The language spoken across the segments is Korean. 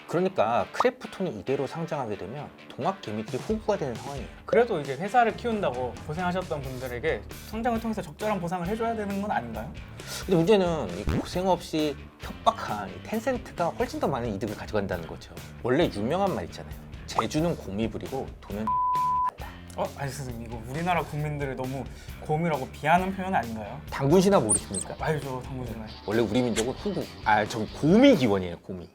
그러니까 크래프톤이 이대로 상장하게 되면 동학 개미들이 호구가 되는 상황이에요. 그래도 이제 회사를 키운다고 고생하셨던 분들에게 성장을 통해서 적절한 보상을 해줘야 되는 건 아닌가요? 근데 문제는 이 고생 없이 협박한 이 텐센트가 훨씬 더 많은 이득을 가져간다는 거죠. 원래 유명한 말 있잖아요. 재주는 곰이 부리고 돈은 아니 선생님 이거 우리나라 국민들을 너무 곰이라고 비하하는 표현 아닌가요? 당군 신화 모르십니까? 알죠 당구잖아요. 원래 우리 민족은 후구, 저 곰이 기원이에요. 곰이.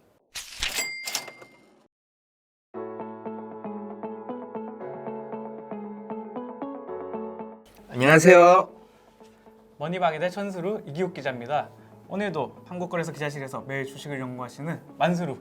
안녕하세요. 머니방위대 천수루 이기욱 기자입니다. 오늘도 한국거래소 기자실에서 매일 주식을 연구하시는 만수루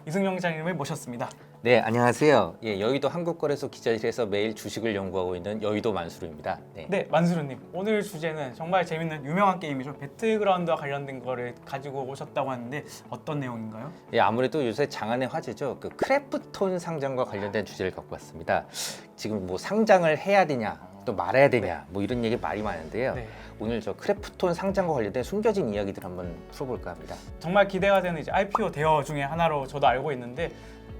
이승용 기자님을 모셨습니다. 네, 안녕하세요. 예, 여의도 한국거래소 기자실에서 매일 주식을 연구하고 있는 여의도 만수르입니다. 네. 네, 만수루님. 오늘 주제는 정말 재밌는 유명한 게임이죠. 배틀그라운드와 관련된 거를 가지고 오셨다고 하는데 어떤 내용인가요? 예, 아무래도 요새 장안의 화제죠. 그 크래프톤 상장과 관련된 주제를 갖고 왔습니다. 지금 뭐 상장을 해야 되냐, 또 말아야 되냐, 뭐 이런 얘기 말이 많은데요. 네. 오늘 저 크래프톤 상장과 관련된 숨겨진 이야기들 한번 풀어볼까 합니다. 정말 기대가 되는 이제 IPO 대여 중에 하나로 저도 알고 있는데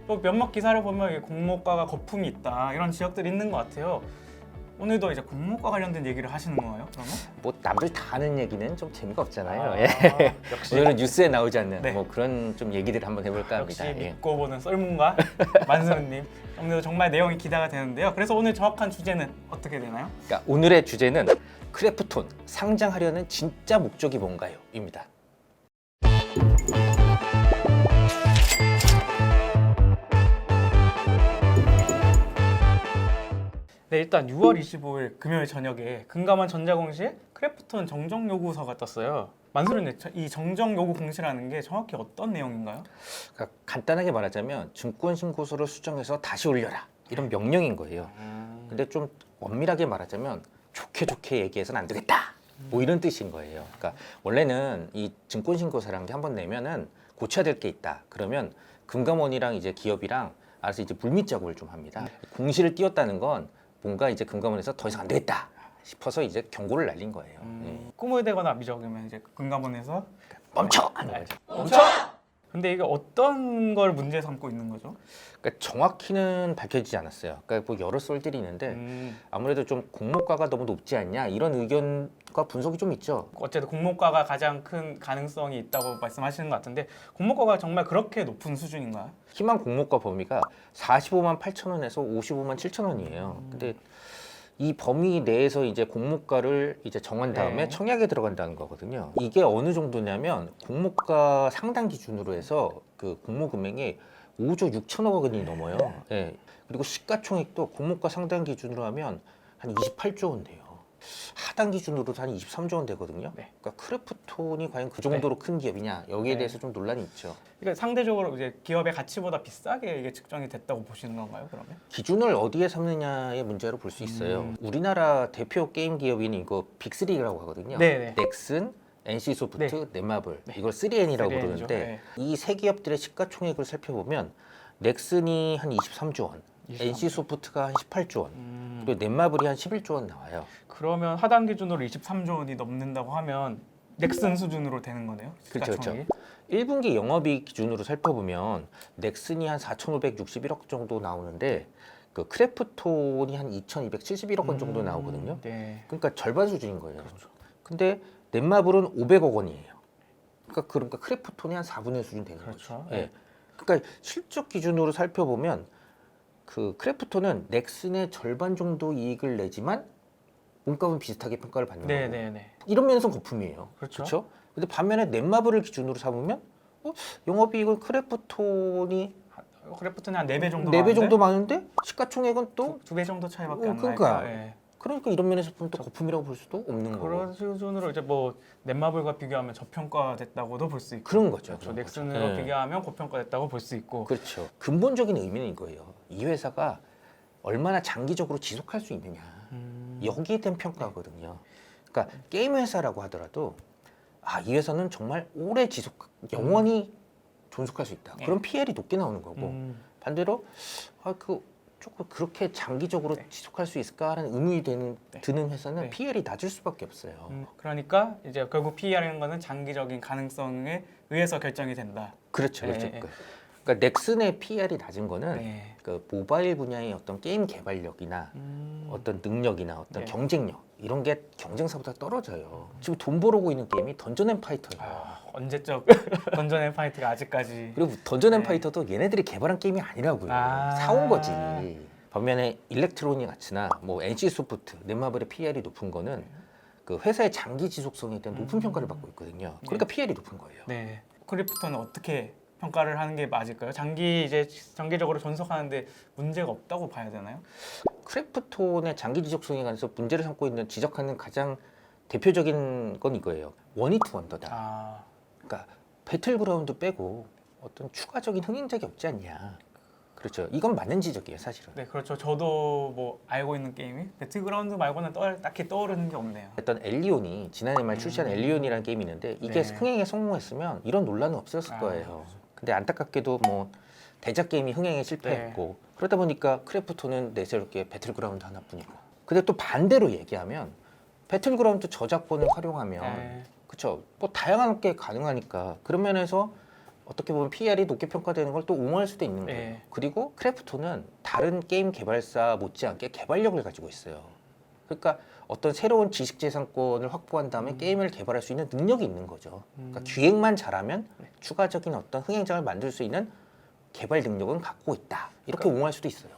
또 몇몇 기사를 보면 이게 공모가가 거품이 있다 이런 지역들이 있는 것 같아요. 오늘도 이제 공모가 관련된 얘기를 하시는 거예요? 그러면? 뭐 남들 다 하는 얘기는 좀 재미가 없잖아요. 아, 예. 역시 오늘은 뉴스에 나오지 않는 네. 뭐 그런 좀 얘기들 한번 해볼까 역시 합니다. 예. 믿고 보는 썰문가 만수르님. 오늘도 정말 내용이 기대가 되는데요. 그래서 오늘 정확한 주제는 어떻게 되나요? 그러니까 오늘의 주제는 크래프톤 상장하려는 진짜 목적이 뭔가요? 입니다. 네, 일단 6월 25일 금요일 저녁에 금감원 전자공시에 크래프톤 정정 요구서가 떴어요. 만수르님, 이 정정 요구 공시라는 게 정확히 어떤 내용인가요? 그러니까 간단하게 말하자면 증권신고서를 수정해서 다시 올려라 이런 명령인 거예요. 근데 좀 엄밀하게 말하자면 좋게 얘기해서는 안 되겠다 뭐 이런 뜻인 거예요. 그러니까 원래는 이 증권신고서라는 게 한번 내면은 고쳐야 될 게 있다. 그러면 금감원이랑 이제 기업이랑 알아서 이제 물밑 작업을 좀 합니다. 공시를 띄웠다는 건 뭔가 이제 금감원에서 더 이상 안 되겠다 싶어서 이제 경고를 날린 거예요. 꿈을 대거나 미적이면 이제 금감원에서 멈춰! 하는 거죠. 멈춰! 근데 이게 어떤 걸 문제 삼고 있는 거죠? 그러니까 정확히는 밝혀지지 않았어요. 그러니까 뭐 여러 썰들이 있는데 아무래도 좀 공모가가 너무 높지 않냐 이런 의견과 분석이 좀 있죠. 어쨌든 공모가가 가장 큰 가능성이 있다고 말씀하시는 것 같은데 공모가가 정말 그렇게 높은 수준인가요? 희망 공모가 범위가 45만 8천 원에서 55만 7천 원이에요. 근데 이 범위 내에서 이제 공모가를 이제 정한 다음에 네. 청약에 들어간다는 거거든요. 이게 어느 정도냐면 공모가 상당 기준으로 해서 그 공모 금액이 5조 6천억 원이 넘어요. 예. 그리고 시가총액도 공모가 상당 기준으로 하면 한 28조 원 돼요. 하단 기준으로도 한 23조 원 되거든요. 네. 그러니까 크래프톤이 과연 그 정도로 큰 기업이냐 여기에 네. 대해서 좀 논란이 있죠. 그러니까 상대적으로 이제 기업의 가치보다 비싸게 이게 측정이 됐다고 보시는 건가요? 그러면? 기준을 어디에 삼느냐의 문제로 볼 수 있어요. 우리나라 대표 게임 기업인 이거 빅3라고 하거든요. 네네. 넥슨, NC소프트, 네. 넷마블 이걸 3N이라고 3N 이죠. 부르는데 네. 이 세 기업들의 시가총액을 살펴보면 넥슨이 한 23조 원, 23조. NC소프트가 한 18조 원, 그리고 넷마블이 한 11조 원 나와요. 그러면 하단 기준으로 23조 원이 넘는다고 하면 넥슨 수준으로 되는 거네요? 그렇죠, 시가총액이? 1분기 영업이익 기준으로 살펴보면 넥슨이 한 4,561억 정도 나오는데 그 크래프톤이 한 2,271억 원 정도 나오거든요. 네. 그러니까 절반 수준인 거예요. 근데 넷마블은 500억 원이에요. 그러니까 크래프톤이 한 4분의 1 수준 되는 그렇죠. 거죠. 예. 그러니까 실적 기준으로 살펴보면 그 크래프톤은 넥슨의 절반 정도 이익을 내지만 몸값은 비슷하게 평가를 받는 거예요. 네네네. 이런 면에서 거품이에요. 그렇죠. 그렇죠? 근데 반면에 넷마블을 기준으로 삼으면 영업이익은 크래프톤이 크래프톤이 한 4배 정도 4배 정도 많은데 시가총액은 또 2배 정도 차이밖에 안 그러니까. 나니까. 예. 그러니까 이런 면에서 보면 또 거품이라고 볼 수도 없는 거고 그런 수준으로 이제 뭐 넷마블과 비교하면 저평가됐다고도 볼 수 있고 그런 거죠. 그렇죠. 그런 거죠. 넥슨으로 예. 비교하면 고평가됐다고 볼 수 있고 그렇죠. 근본적인 의미는 이거예요. 이 회사가 얼마나 장기적으로 지속할 수 있느냐 여기에 대한 평가거든요. 그러니까 게임 회사라고 하더라도 이 회사는 정말 오래 영원히 존속할 수 있다. 그럼 PL이 높게 나오는 거고 반대로 조금 그렇게 장기적으로 지속할 수 있을까라는 의문이 드는 회사는 네. PL이 낮을 수밖에 없어요. 그러니까 이제 결국 PE라는 거는 장기적인 가능성에 의해서 결정이 된다. 그렇죠, 그렇죠. 예, 예. 그러니까 넥슨의 PER이 낮은 거는 네. 그 모바일 분야의 어떤 게임 개발력이나 어떤 능력이나 어떤 네. 경쟁력 이런 게 경쟁사보다 떨어져요. 지금 돈 벌어오고 있는 게임이 던전 앤 파이터예요. 언제적 던전 앤 파이트가 아직까지. 그리고 던전 앤 네. 파이터도 얘네들이 개발한 게임이 아니라고요. 아. 사온 거지. 반면에 일렉트로닉 아츠나 뭐 NC 소프트, 넷마블의 PER이 높은 거는 그 회사의 장기 지속성에 대한 높은 평가를 받고 있거든요. 그러니까 PER이 높은 거예요. 네. 크리프토는 어떻게 평가를 하는 게 맞을까요? 장기적으로 존속하는데 문제가 없다고 봐야 되나요? 크래프톤의 장기 지속성에 관해서 문제를 삼고 있는 지적하는 가장 대표적인 건 이거예요. 원히트 원더다. 아, 그러니까 배틀그라운드 빼고 어떤 추가적인 흥행작이 없지 않냐. 그렇죠. 이건 맞는 지적이에요, 사실은. 네, 그렇죠. 저도 뭐 알고 있는 게임이 배틀그라운드 말고는 딱히 떠오르는 게 없네요. 일단 엘리온이 지난해 말 출시한 엘리온이라는 게임이 있는데 이게 네. 흥행에 성공했으면 이런 논란은 없었을 아, 거예요. 근데 안타깝게도 뭐 대작 게임이 흥행에 실패했고 그러다 보니까 크래프톤은 내세울 게 배틀그라운드 하나뿐이고. 근데 또 반대로 얘기하면 배틀그라운드 저작권을 활용하면 네. 그렇죠. 뭐 다양한 게 가능하니까 그런 면에서 어떻게 보면 PR이 높게 평가되는 걸 또 옹호할 수도 있는 거예요. 네. 그리고 크래프톤은 다른 게임 개발사 못지않게 개발력을 가지고 있어요. 그러니까 어떤 새로운 지식재산권을 확보한 다음에 게임을 개발할 수 있는 능력이 있는 거죠. 그러니까 기획만 잘하면 추가적인 어떤 흥행작을 만들 수 있는 개발 능력은 갖고 있다. 이렇게 옹호할 수도 있어요.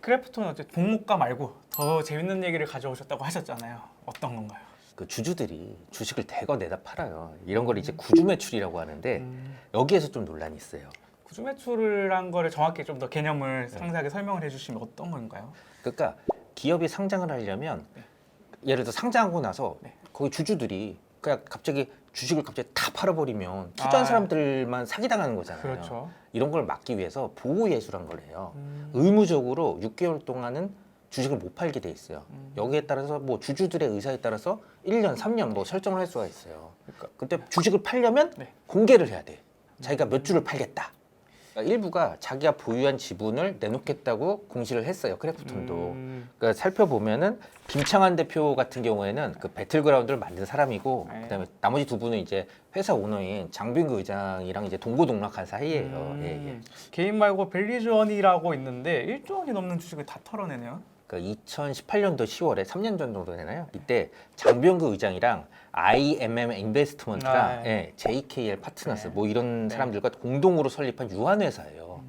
크래프톤은 어쨌든 종목가 말고 더 재밌는 얘기를 가져오셨다고 하셨잖아요. 어떤 건가요? 그 주주들이 주식을 대거 내다 팔아요. 이런 걸 이제 구주 매출이라고 하는데 여기에서 좀 논란이 있어요. 구주 매출이란 거를 정확히 좀 더 개념을 상세하게 설명을 해주시면 어떤 건가요? 그러니까 기업이 상장을 하려면 예를 들어 상장하고 나서 거기 주주들이 그냥 갑자기 주식을 갑자기 다 팔아버리면 투자한 아. 사람들만 사기당하는 거잖아요. 그렇죠. 이런 걸 막기 위해서 보호 예수란 걸 해요. 의무적으로 6개월 동안은 주식을 못 팔게 돼 있어요. 여기에 따라서 뭐 주주들의 의사에 따라서 1년, 3년 뭐 설정을 할 수가 있어요. 근데 주식을 팔려면 네. 공개를 해야 돼. 자기가 몇 주를 팔겠다. 그러니까 일부가 자기가 보유한 지분을 내놓겠다고 공시를 했어요. 크래프톤도. 그러니까 살펴보면은 김창환 대표 같은 경우에는 그 배틀그라운드를 만든 사람이고 네. 그다음에 나머지 두 분은 이제 회사 오너인 장병규 의장이랑 이제 동고동락한 사이예요. 예, 예. 개인 말고 벨리즈원이라고 있는데 1조 원이 넘는 주식을 다 털어내네요. 그러니까 2018년도 10월에 3년 전 정도 되나요? 이때 장병규 의장이랑 IMM 인베스트먼트랑 아, 예, JKL 파트너스 네. 뭐 이런 네. 사람들과 공동으로 설립한 유한 회사예요.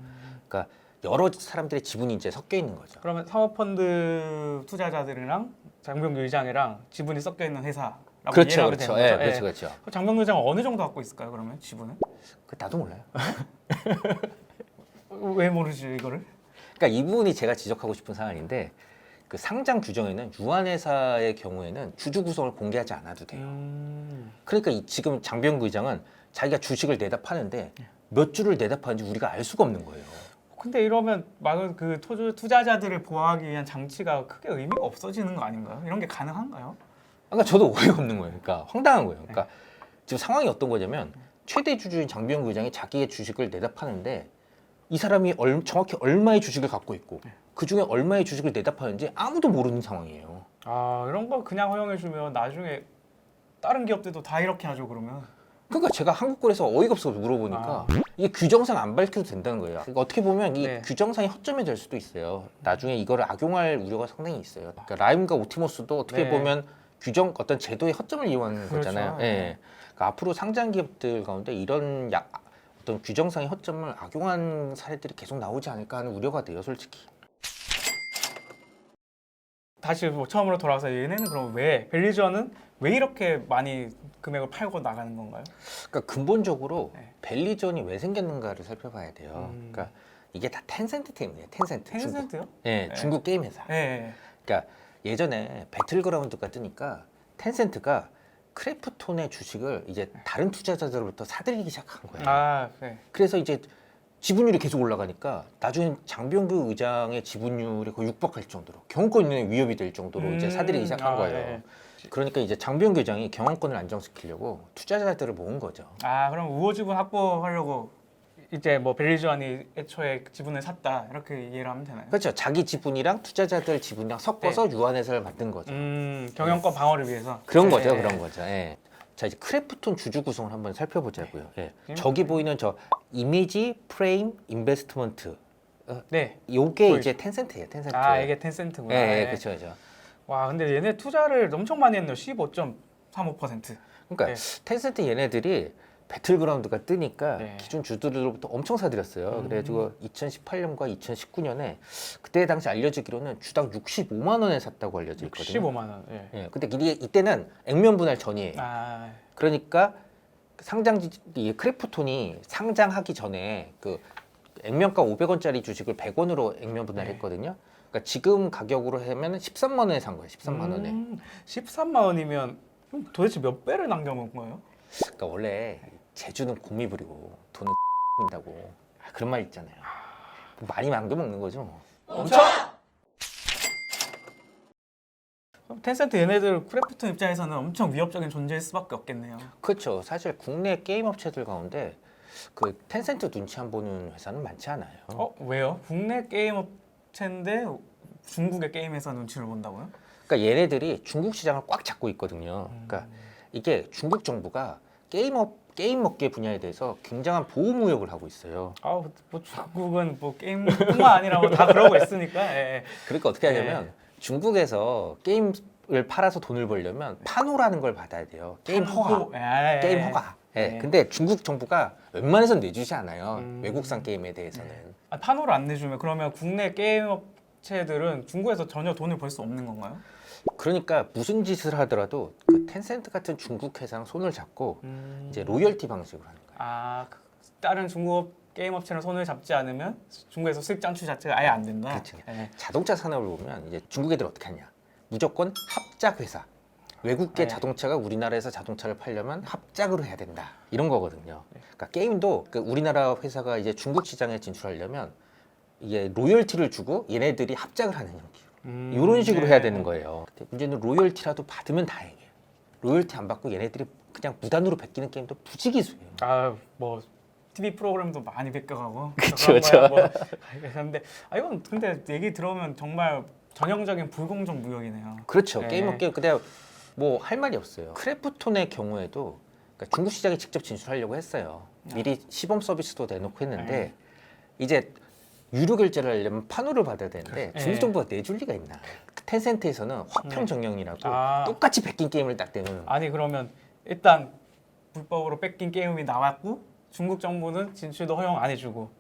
그러니까 여러 사람들의 지분이 이제 섞여 있는 거죠. 그러면 사모펀드 투자자들이랑 장병규 의장이랑 지분이 섞여 있는 회사라고 그렇죠, 이해하면 그렇죠. 되는 예, 거죠? 그렇죠, 그렇죠. 그 장병규 의장은 어느 정도 갖고 있을까요? 그러면 지분은? 그 나도 몰라요. 왜 모르지 이거를? 그러니까 이 부분이 제가 지적하고 싶은 사안인데 그 상장 규정에는 유한 회사의 경우에는 주주 구성을 공개하지 않아도 돼요. 그러니까 지금 장병구 의장은 자기가 주식을 내다 파는데 몇 주를 내다 파는지 우리가 알 수가 없는 거예요. 근데 이러면 막 그 투자자들을 보호하기 위한 장치가 크게 의미가 없어지는 거 아닌가요? 이런 게 가능한가요? 그러니까 저도 어이가 없는 거예요. 그러니까 황당한 거예요. 그러니까 지금 상황이 어떤 거냐면 최대 주주인 장병구 의장이 자기의 주식을 내다 파는데 이 사람이 정확히 얼마의 주식을 갖고 있고 그 중에 얼마의 주식을 내다 파는지 아무도 모르는 상황이에요. 아 이런 거 그냥 허용해주면 나중에 다른 기업들도 다 이렇게 하죠 그러면. 그러니까 제가 한국거래에서 어이가 없어서 물어보니까 이게 규정상 안 밝혀도 된다는 거예요. 그러니까 어떻게 보면 이 네. 규정상이 허점이 될 수도 있어요. 나중에 이거를 악용할 우려가 상당히 있어요. 그러니까 라임과 오티머스도 어떻게 네. 보면 규정 어떤 제도의 허점을 이용하는 그렇죠. 거잖아요. 예. 그러니까 앞으로 상장 기업들 가운데 이런 어떤 규정상의 허점을 악용한 사례들이 계속 나오지 않을까 하는 우려가 돼요, 솔직히. 다시 뭐 처음으로 돌아와서 얘네는 그럼 왜 벨리즈원은 왜 이렇게 많이 금액을 팔고 나가는 건가요? 그러니까 근본적으로 네. 벨리전이 왜 생겼는가를 살펴봐야 돼요. 그러니까 이게 다 텐센트 때문이에요. 텐센트. 중국. 텐센트요? 예, 네. 중국 게임 회사. 네. 그러니까 예전에 배틀그라운드가 뜨니까 텐센트가 크래프톤의 주식을 이제 다른 투자자들로부터 사들이기 시작한 거예요. 아 네. 그래서 이제 지분율이 계속 올라가니까 나중에 장병규 의장의 지분율이 거의 육박할 정도로 경영권 있는 위협이 될 정도로 이제 사들이기 시작한 거예요. 네. 그러니까 이제 장병규 의장이 경영권을 안정시키려고 투자자들을 모은 거죠. 아 그럼 우호 지분 확보하려고 이제 뭐 벨리즈원이 애초에 지분을 샀다 이렇게 이해를 하면 되나요? 그렇죠. 자기 지분이랑 투자자들 지분이랑 섞어서 유한 회사를 만든 거죠. 경영권 방어를 위해서. 그런 네. 거죠, 그런 거죠. 예. 자 이제 크래프톤 주주 구성을 한번 살펴보자고요. 예. 네. 저기 보이는 저 이미지 프레임 인베스트먼트 네. 요게 보이죠? 이제 텐센트예요. 텐센트. 아 이게 텐센트구나. 예, 예, 네. 그렇죠, 그렇죠. 와 근데 얘네 투자를 엄청 많이 했네요. 15.35%. 그러니까 네. 텐센트 얘네들이 배틀그라운드가 뜨니까 네. 기존 주주들로부터 엄청 사들였어요. 음. 그래가지고 2018년과 2019년에 그때 당시 알려지기로는 주당 65만 원에 샀다고 알려져 있거든요. 65만 원. 예. 예, 근데 이때는 액면 분할 전이에요. 아 그러니까 이 크래프톤이 상장하기 전에 그 액면가 500원짜리 주식을 100원으로 액면 분할했거든요. 그러니까 지금 가격으로 하면 13만 원에 산 거예요. 13만 원에. 13만 원이면 그럼 도대체 몇 배를 남겨먹은 거예요? 그러니까 원래 제주는 곰이 부리고 돈은 인다고 그런 말 있잖아요. 많이 남겨 먹는 거죠. 엄청! 그럼 텐센트 얘네들 크래프톤 입장에서는 엄청 위협적인 존재일 수밖에 없겠네요. 그렇죠. 사실 국내 게임 업체들 가운데 그 텐센트 눈치 안 보는 회사는 많지 않아요. 왜요? 국내 게임 업체인데 중국의 게임에서 눈치를 본다고요? 그러니까 얘네들이 중국 시장을 꽉 잡고 있거든요. 그러니까 이게 중국 정부가 게임 업계 분야에 대해서 굉장한 보호 무역을 하고 있어요. 뭐 중국은 뭐 게임뿐만 아니라 뭐 다 그러고 있으니까. 예. 그러니까 어떻게 하냐면 중국에서 게임을 팔아서 돈을 벌려면 판호라는 걸 받아야 돼요. 게임 허가. 예. 게임 허가. 예. 네. 근데 중국 정부가 웬만해선 내주지 않아요. 음. 외국산 게임에 대해서는. 판호를 안 내주면 그러면 국내 게임 업체들은 중국에서 전혀 돈을 벌 수 없는 건가요? 그러니까 무슨 짓을 하더라도 그 텐센트 같은 중국 회사랑 손을 잡고 이제 로열티 방식으로 하는 거예요. 다른 중국 게임 업체는 손을 잡지 않으면 중국에서 수익 창출 자체가 아예 안 된다. 그렇죠. 예. 자동차 산업을 보면 이제 중국 애들 어떻게 하냐? 무조건 합작 회사. 외국계 네. 자동차가 우리나라에서 자동차를 팔려면 합작으로 해야 된다. 이런 거거든요. 그러니까 게임도 그 우리나라 회사가 이제 중국 시장에 진출하려면 이게 로열티를 주고 얘네들이 합작을 하는 형식. 이런 식으로 네. 해야 되는 거예요. 근데 문제는 로열티라도 받으면 다행이에요. 로열티 안 받고 얘네들이 그냥 무단으로 베끼는 게임도 부지기수예요. 뭐 TV 프로그램도 많이 베껴가고 그쵸, 그런 거야, 뭐. 근데 이건 근데 얘기 들어보면 정말 전형적인 불공정 무역이네요. 그렇죠. 네. 게임 업계 근데 뭐 할 말이 없어요. 크래프톤의 경우에도 그러니까 중국 시장에 직접 진출하려고 했어요. 미리 시범 서비스도 내놓고 했는데 네. 이제 유료 결제를 하려면 판호를 받아야 되는데 네. 중국 정부가 내줄 리가 있나? 텐센트에서는 화평 정령이라고 똑같이 베낀 게임을 딱 내놓는. 아니 그러면 일단 불법으로 뺏긴 게임이 나왔고 중국 정부는 진출도 허용 안 해주고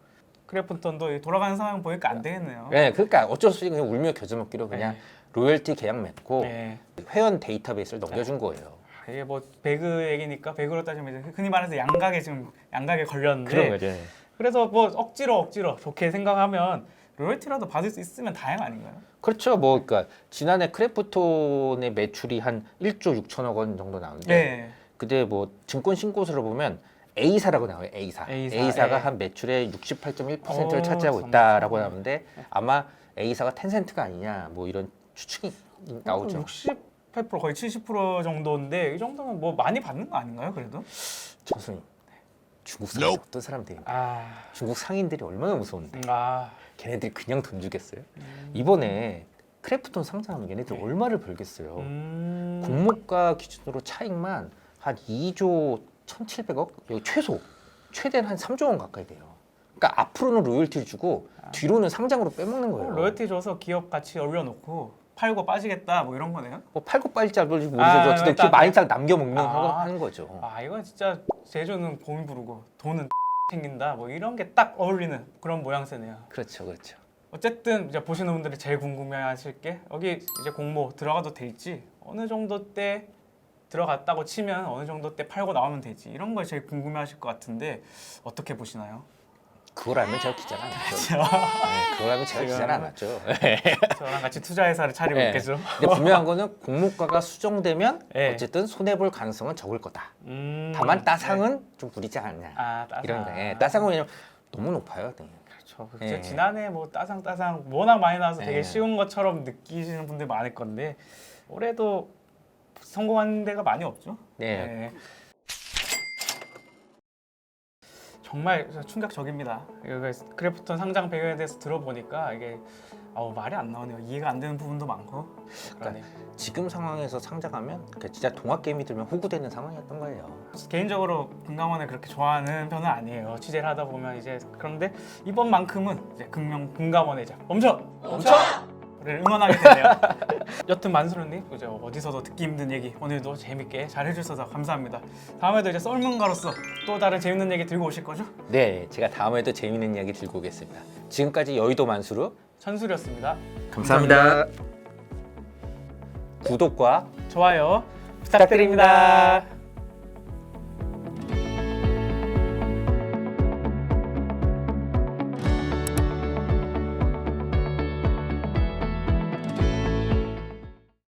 크래프톤도 돌아가는 상황 보니까 안 되겠네요. 네, 그러니까 어쩔 수 없이 그냥 울며 겨자 먹기로 그냥 로열티 계약 맺고 네. 회원 데이터베이스를 넘겨준 거예요. 이게 뭐 배그 얘기니까 배그로 따지면 이제 흔히 말해서 양각에 걸렸는데 그런 거죠. 그래서 뭐 억지로 좋게 생각하면 로열티라도 받을 수 있으면 다행 아닌가요? 그렇죠. 뭐 그러니까 지난해 크래프톤의 매출이 한 1조 6천억 원 정도 나오는데 네. 그때 뭐 증권 신고서를 보면 A사라고 나와요. A사가 예. 한 매출의 68.1%를 오, 차지하고 정말. 있다라고 나오는데 아마 A사가 텐센트가 아니냐 뭐 이런 추측이 나오죠. 68% 거의 70% 정도인데 이 정도면 뭐 많이 받는 거 아닌가요? 그래도? 정순이 중국 사람 어떤 사람들이 중국 상인들이 얼마나 무서운데 걔네들이 그냥 돈 주겠어요? 이번에 크래프톤 상장하면 얘네들 얼마를 벌겠어요? 공모가 기준으로 차익만 한 2조 1,700억? 여기 최대는 한 3조 원 가까이 돼요. 그러니까 앞으로는 로열티를 주고 뒤로는 상장으로 빼먹는 거예요. 로열티 줘서 기업 가치 올려놓고 팔고 빠지겠다 뭐 이런 거네요? 뭐 팔고 빨지 안 벌지 모르겠어. 어쨌든 일단 많이 딱 남겨먹는 아. 하는 거죠. 이건 진짜 제주는 곰이 부르고 돈은 생긴다 뭐 이런 게 딱 어울리는 그런 모양새네요. 그렇죠, 그렇죠. 어쨌든 이제 보시는 분들이 제일 궁금해하실 게 여기 이제 공모 들어가도 될지 어느 정도 때 들어갔다고 치면 어느 정도 때 팔고 나오면 되지 이런 걸 제일 궁금해하실 것 같은데 어떻게 보시나요? 그걸 알면 제가 기자를 안 하죠. 네, 그걸 알면 제가 기자를 안 하죠. 저랑 같이 투자회사를 차리고 네. 있겠죠. 근데 분명한 거는 공모가가 수정되면 네. 어쨌든 손해볼 가능성은 적을 거다. 다만 다만 따상은 좀 무리지 않냐. 따상. 이런 거. 예, 따상은 왜냐면 너무 높아요. 네. 그렇죠. 예. 지난해 뭐 따상 워낙 많이 나와서 되게 예. 쉬운 것처럼 느끼시는 분들 많을 건데 올해도 성공한 데가 많이 없죠. 네. 네. 정말 충격적입니다. 크래프톤 상장 배경에 대해서 들어보니까 이게 말이 안 나오네요. 이해가 안 되는 부분도 많고. 그러네. 지금 상황에서 상장하면 진짜 동학 게임이 들면 호구되는 상황이었던 거예요. 개인적으로 금감원을 그렇게 좋아하는 편은 아니에요. 취재를 하다 보면 이제 그런데 이번만큼은 이제 금감원의 자 멈춰! 를 응원하게 되네요. 여튼 만수르님 이제 어디서도 듣기 힘든 얘기 오늘도 재밌게 잘 해주셔서 감사합니다. 다음에도 이제 썰문가로서 또 다른 재밌는 얘기 들고 오실 거죠? 네, 제가 다음에도 재밌는 이야기 들고 오겠습니다. 지금까지 여의도 만수르 천술이었습니다. 감사합니다. 구독과 좋아요 부탁드립니다.